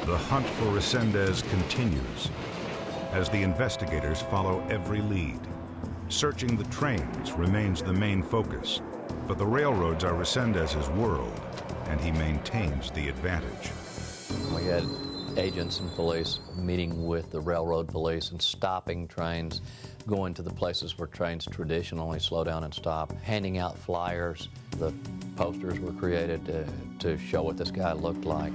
The hunt for Resendez continues as the investigators follow every lead. Searching the trains remains the main focus, but the railroads are Resendez's world, and he maintains the advantage. We had agents and police meeting with the railroad police and stopping trains, going to the places where trains traditionally slow down and stop, handing out flyers. The posters were created to show what this guy looked like.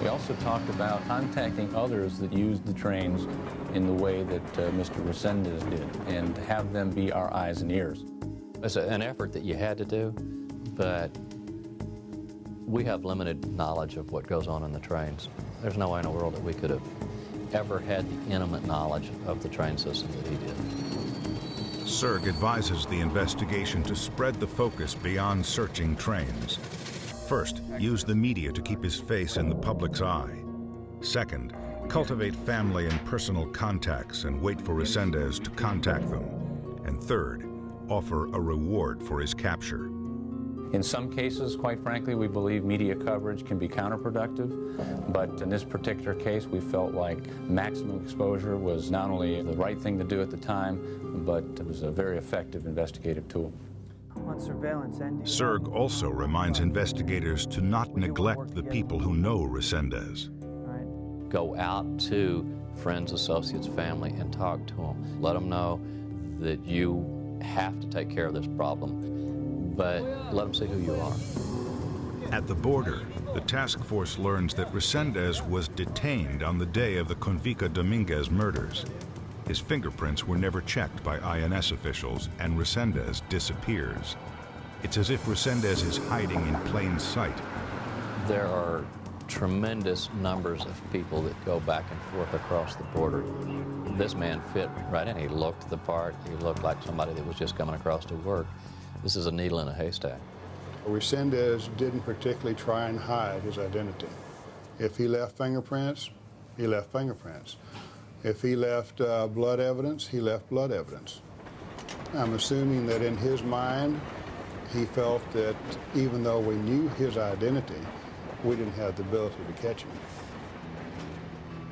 We also talked about contacting others that used the trains in the way that Mr. Resendez did, and have them be our eyes and ears. It's an effort that you had to do, but we have limited knowledge of what goes on in the trains. There's no way in the world that we could have ever had the intimate knowledge of the train system that he did. Serg advises the investigation to spread the focus beyond searching trains. First, use the media to keep his face in the public's eye. Second, cultivate family and personal contacts and wait for Resendez to contact them. And third, offer a reward for his capture. In some cases, quite frankly, we believe media coverage can be counterproductive, but in this particular case, we felt like maximum exposure was not only the right thing to do at the time, but it was a very effective investigative tool. Serg also reminds investigators to not neglect the people who know Resendez. Go out to friends, associates, family, and talk to them. Let them know that you have to take care of this problem, but let them see who you are. At the border, the task force learns that Resendez was detained on the day of the Convica Dominguez murders. His fingerprints were never checked by INS officials, and Resendez disappears. It's as if Resendez is hiding in plain sight. There are tremendous numbers of people that go back and forth across the border. This man fit right in. He looked the part. He looked like somebody that was just coming across to work. This is a needle in a haystack. Resendez didn't particularly try and hide his identity. If he left fingerprints, he left fingerprints. If he left blood evidence, he left blood evidence. I'm assuming that in his mind, he felt that even though we knew his identity, we didn't have the ability to catch him.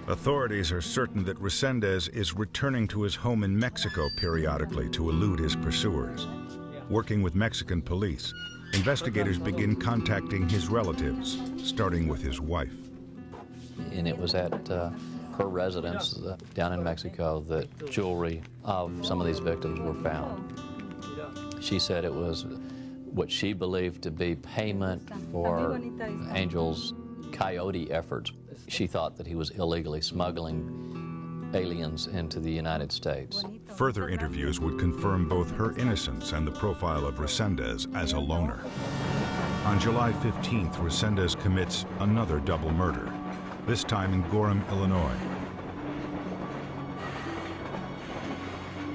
Authorities are certain that Resendez is returning to his home in Mexico periodically to elude his pursuers. Working with Mexican police, investigators begin contacting his relatives, starting with his wife. And it was at her residence down in Mexico that jewelry of some of these victims were found. She said it was what she believed to be payment for Angel's coyote efforts. She thought that he was illegally smuggling aliens into the United States. Further interviews would confirm both her innocence and the profile of Resendez as a loner. On July 15th, Resendez commits another double murder, this time in Gorham, Illinois.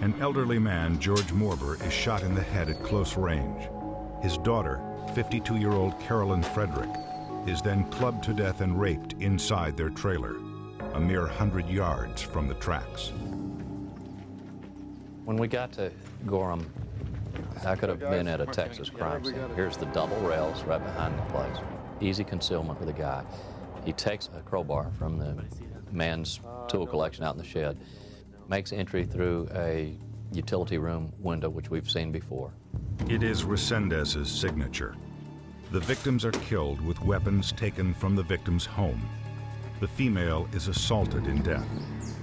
An elderly man, George Morber, is shot in the head at close range. His daughter, 52-year-old Carolyn Frederick, is then clubbed to death and raped inside their trailer, a mere 100 yards from the tracks. When we got to Gorham, I could have been at a Texas crime scene. Here's the double rails right behind the place. Easy concealment for the guy. He takes a crowbar from the man's tool collection out in the shed, makes entry through a utility room window, which we've seen before. It is Resendez's signature. The victims are killed with weapons taken from the victim's home. The female is assaulted in death.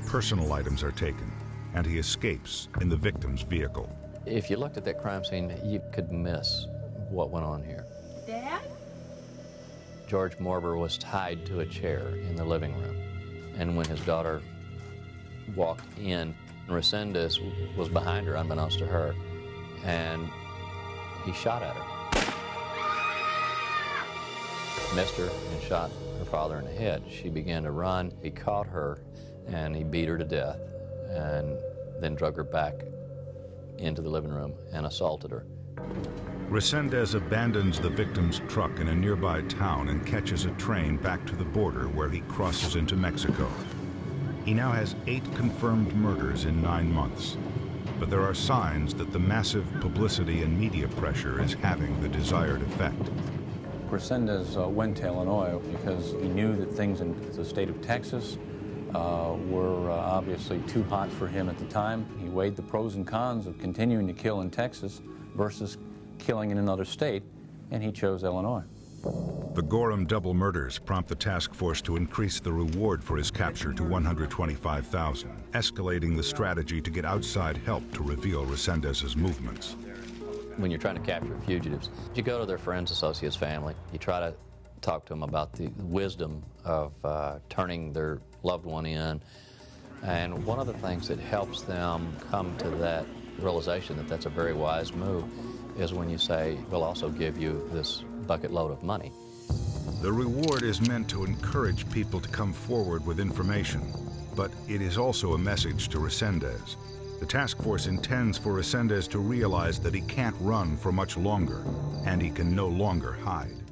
Personal items are taken, and he escapes in the victim's vehicle. If you looked at that crime scene, you could miss what went on here. Dad? George Morber was tied to a chair in the living room, and when his daughter walked in, Resendez was behind her, unbeknownst to her, and he shot at her. Missed her and shot her father in the head. She began to run. He caught her and he beat her to death and then drug her back into the living room and assaulted her. Resendez abandons the victim's truck in a nearby town and catches a train back to the border where he crosses into Mexico. He now has 8 confirmed murders in 9 months, but there are signs that the massive publicity and media pressure is having the desired effect. Resendez went to Illinois because he knew that things in the state of Texas were obviously too hot for him at the time. He weighed the pros and cons of continuing to kill in Texas versus killing in another state, and he chose Illinois. The Gorham double murders prompt the task force to increase the reward for his capture to $125,000, escalating the strategy to get outside help to reveal Resendez's movements. When you're trying to capture fugitives, you go to their friends, associates, family. You try to talk to them about the wisdom of turning their loved one in. And one of the things that helps them come to that realization that that's a very wise move is when you say, we'll also give you this bucket load of money. The reward is meant to encourage people to come forward with information, but it is also a message to Resendez. The task force intends for Resendez to realize that he can't run for much longer, and he can no longer hide.